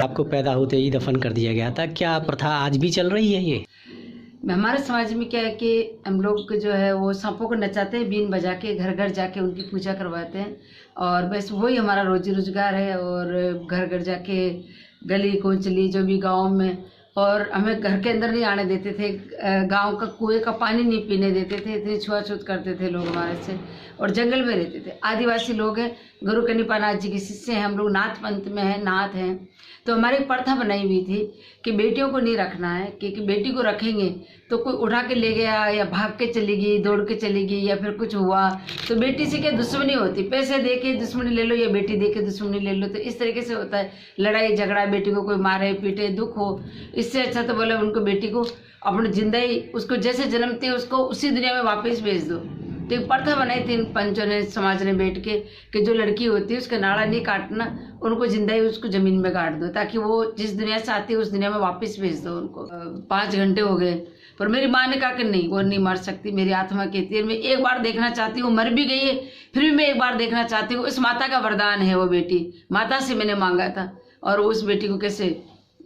आपको पैदा होते ही दफन कर दिया गया था, क्या प्रथा आज भी चल रही है ये? हमारे समाज में क्या है कि हम लोग जो है वो सांपों को नचाते हैं, बीन बजा के घर घर जाके उनकी पूजा करवाते हैं और बस वही हमारा रोजी रोजगार है। और घर घर जाके गली कोंचली जो भी गांव में, और हमें घर के अंदर नहीं आने देते थे, गांव का कुएं का पानी नहीं पीने देते थे, इतनी छुआछूत करते थे लोग हमारे से। और जंगल में रहते थे, आदिवासी लोग हैं, गुरु कनिपानाथ जी के शिष्य हैं हम लोग, नाथ पंथ में हैं, नाथ हैं। तो हमारी एक प्रथा बनाई हुई थी कि बेटियों को नहीं रखना है, क्योंकि बेटी को रखेंगे तो कोई उठा के ले गया या भाग के चली गई, दौड़ के चली गई या फिर कुछ हुआ तो बेटी से क्या दुश्मनी होती, पैसे दे के दुश्मनी ले लो या बेटी दे के दुश्मनी ले लो, तो इस तरीके से होता है लड़ाई झगड़ा, बेटी को कोई मारे पीटे दुख हो। इससे अच्छा तो बोले उनको बेटी को अपनी जिंदा ही उसको जैसे जन्मती है उसको उसी दुनिया में वापस भेज दो। तो एक प्रथा बनाई थी इन पंचों ने, समाज ने बैठ के कि जो लड़की होती है उसका नाड़ा नहीं काटना, उनको जिंदा ही उसको जमीन में गाड़ दो ताकि वो जिस दुनिया से आती है उस दुनिया में वापस भेज दो उनको। 5 घंटे हो गए पर मेरी माँ ने कहा कि नहीं, वो नहीं मर सकती, मेरी आत्मा कहती है मैं एक बार देखना चाहती हूँ, मर भी गई है फिर भी मैं एक बार देखना चाहती हूँ। इस माता का वरदान है, वो बेटी माता से मैंने मांगा था और उस बेटी को कैसे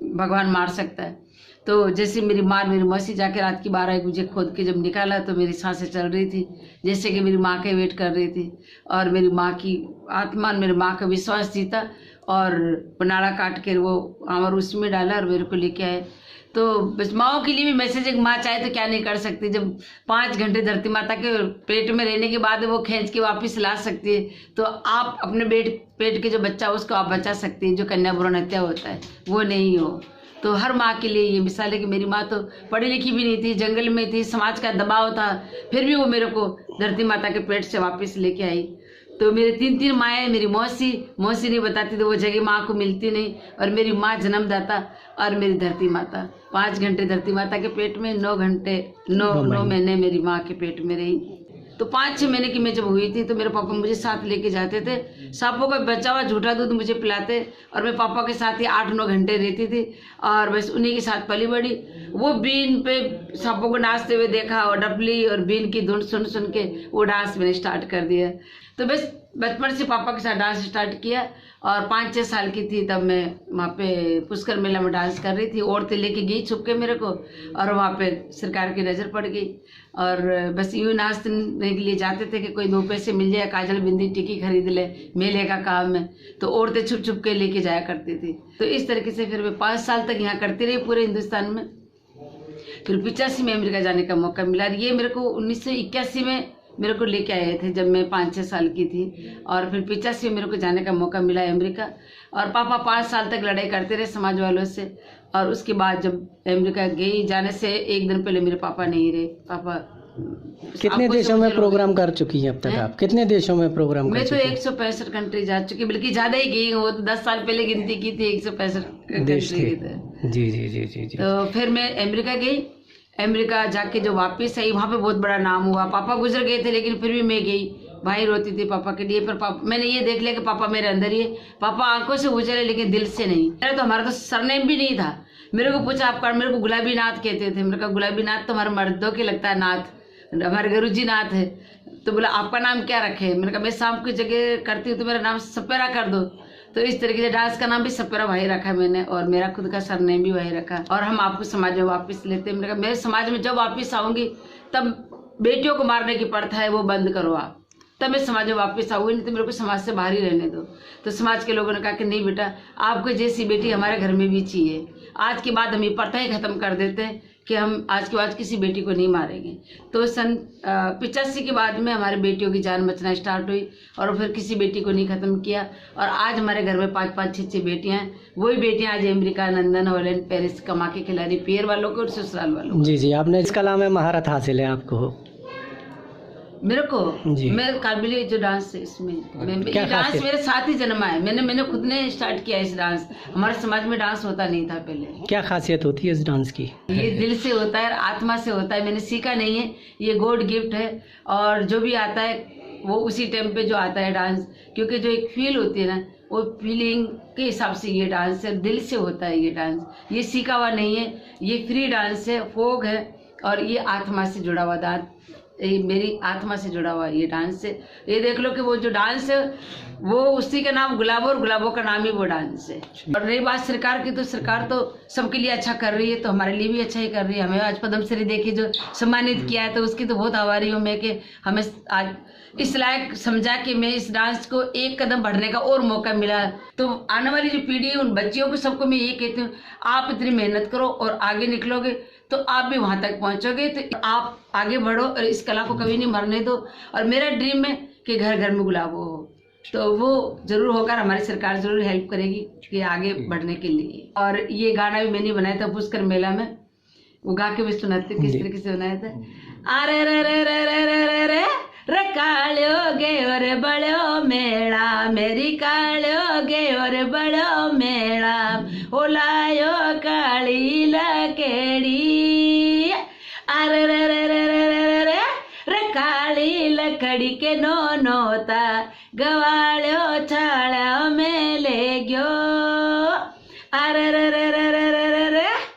भगवान मार सकता है। तो जैसे मेरी माँ मेरी मौसी जाके रात की 12 बजे खोद के जब निकाला तो मेरी सांसें चल रही थी, जैसे कि मेरी माँ के वेट कर रही थी। और मेरी माँ की आत्मा मेरी माँ का विश्वास जीता और नाड़ा काट कर वो आमर उसमें डाला और मेरे को लेके आए। तो बस माओ के लिए भी मैसेज, एक माँ चाहे तो क्या नहीं कर सकती। जब 5 घंटे धरती माता के पेट में रहने के बाद वो खींच के वापस ला सकती है, तो आप अपने पेट के जो बच्चा उसको आप बचा सकती है। जो कन्या भ्रूण हत्या होता है वो नहीं हो। तो हर माँ के लिए ये मिसाल है कि मेरी माँ तो पढ़ी लिखी भी नहीं थी, जंगल में थी, समाज का दबाव था, फिर भी वो मेरे को धरती माता के पेट से वापस लेके आई। तो मेरे 3 माएँ, मेरी मौसी नहीं बताती तो वो जगह माँ को मिलती नहीं, और मेरी माँ जन्मदाता और मेरी धरती माता। 5 घंटे धरती माता के पेट में, 9 महीने मेरी माँ के पेट में रही। तो 5-6 महीने की मैं जब हुई थी तो मेरे पापा मुझे साथ लेके जाते थे, सांपों का बचा हुआ झूठा दूध मुझे पिलाते और मैं पापा के साथ ही 8-9 घंटे रहती थी और बस उन्हीं के साथ पली बड़ी। वो बीन पे सांपों को नाचते हुए देखा और डपली और बीन की धुन सुन सुन के वो डांस मैंने स्टार्ट कर दिया। तो बस बचपन से पापा के साथ डांस स्टार्ट किया और 5-6 साल की थी तब मैं वहाँ पे पुष्कर मेला में डांस कर रही थी। औरतें लेके गई छुप के मेरे को और वहाँ पे सरकार की नज़र पड़ गई और बस यूँ नाचने के लिए जाते थे कि कोई 2 पैसे मिल जाए, काजल बिंदी टिकी खरीद ले, मेले का काम है। तो औरतें छुप छुप के लेके जाया करती थी। तो इस तरीके से फिर मैं 5 साल तक यहाँ करती रही पूरे हिंदुस्तान में। फिर 85 में अमेरिका जाने का मौका मिला। ये मेरे को 1981 में मेरे को लेके आए थे जब मैं 5-6 साल की थी और फिर 85 में मेरे को जाने का मौका मिला अमेरिका। और पापा 5 साल तक लड़ाई करते रहे समाज वालों से। और उसके बाद जब अमेरिका गई, जाने से 1 दिन पहले मेरे पापा नहीं रहे। पापा कितने देशों में प्रोग्राम कर चुकी हैं अब तक आप? कितने देशों में प्रोग्राम कर चुकी हैं? मैं तो 165 कंट्री जा चुकी, बल्कि ज्यादा ही गई हूँ। वो तो 10 साल पहले गिनती की थी, 165 देश थे। जी जी जी जी जी। तो फिर मैं अमेरिका गई। अमेरिका जाके जो वापस आई वहाँ पे बहुत बड़ा नाम हुआ। पापा गुजर गए थे लेकिन फिर भी मैं गई। भाई रोती थी पापा के लिए, पर पापा मैंने ये देख लिया कि पापा मेरे अंदर ही है। पापा आंखों से गुजरे लेकिन दिल से नहीं। मेरा तो हमारा तो सरनेम भी नहीं था। मेरे को पूछा आपका, मेरे को गुलाबी नाथ कहते थे। मेरे कहा गुलाबी नाथ तो हमारे मर्दों के लगता है नाथ, हमारे गुरु जी नाथ है। तो बोला आपका नाम क्या रखे? मैंने कहा मैं शाम की जगह करती हूँ तो मेरा नाम सपेरा कर दो। तो इस तरीके से डांस का नाम भी सपेरा वही रखा मैंने और मेरा खुद का सरनेम भी वही रखा। और हम आपको समाज में वापस लेते हैं। मैंने कहा मेरे समाज में जब वापस आऊंगी तब बेटियों को मारने की प्रथा है वो बंद करो आप, तब मैं समाज में वापस आऊँगी, नहीं तो मेरे को समाज से बाहर ही रहने दो। तो समाज के लोगों ने कहा कि नहीं बेटा, आपको जैसी बेटी हमारे घर में भी चाहिए। आज के बाद हम ये प्रथा ही खत्म कर देते हैं कि हम आज के बाद किसी बेटी को नहीं मारेंगे। तो सन 85 के बाद में हमारे बेटियों की जान बचना स्टार्ट हुई और फिर किसी बेटी को नहीं खत्म किया। और आज हमारे घर में 5-5, 6-6 बेटियां हैं। वही बेटियां आज अमेरिका, लंदन, हॉलैंड, पेरिस कमा के खिला रही, पियर वालों को और ससुराल वालों को। जी जी, आपने इस कला में महारत हासिल है आपको? मेरे को मैं काबिली जो डांस है इसमें डांस मेरे साथ ही जन्मा है। मैंने खुद ने स्टार्ट किया इस डांस। हमारे समाज में डांस होता नहीं था पहले। क्या खासियत होती है इस डांस की? ये दिल से होता है, आत्मा से होता है। मैंने सीखा नहीं है, ये गॉड गिफ्ट है। और जो भी आता है वो उसी टाइम पे जो आता है डांस, क्योंकि जो एक फील होती है ना वो फीलिंग के हिसाब से ये डांस है, दिल से होता है ये डांस, ये सीखा हुआ नहीं है, ये फ्री डांस है, फोक है और ये आत्मा से जुड़ा हुआ डांस, ये मेरी आत्मा से जुड़ा हुआ ये डांस है। ये देख लो कि वो जो डांस है वो उसी का नाम गुलाबो और गुलाबो का नाम ही वो डांस है। और रही बात सरकार की, तो सरकार तो सबके लिए अच्छा कर रही है, तो हमारे लिए भी अच्छा ही कर रही है। हमें आज पद्मश्री देखी जो सम्मानित किया है, तो उसकी तो बहुत आभारी हूँ मैं कि हमें आज इस लायक समझा कि मैं इस डांस को एक कदम बढ़ने का और मौका मिला। तो आने वाली जो पीढ़ी है उन बच्चियों को सबको मैं ये कहती हूँ, आप इतनी मेहनत करो और आगे निकलोगे तो आप भी वहाँ तक पहुँचोगे। तो आप आगे बढ़ो और इस कला को कभी नहीं मरने दो। और मेरा ड्रीम है कि घर घर में गुलाबो हो, तो वो जरूर होकर हमारी सरकार जरूर हेल्प करेगी कि आगे बढ़ने के लिए। और ये गाना भी मैंने बनाया था पुष्कर मेला में, वो गा के भी सुनाते किस तरीके से बनाया था। अरे रे रे रे रे रे रे रे रे काळ्योगे और बड़ो मेळा, मेरी काळ्योगे और बड़ो मेळा, ओलायो काळी लकेड़ी। अरे रे रे रे रे रे रे रे काळी लकड़ी के नो नोता, गवाळ्यो छाळ्या मेले ग्यो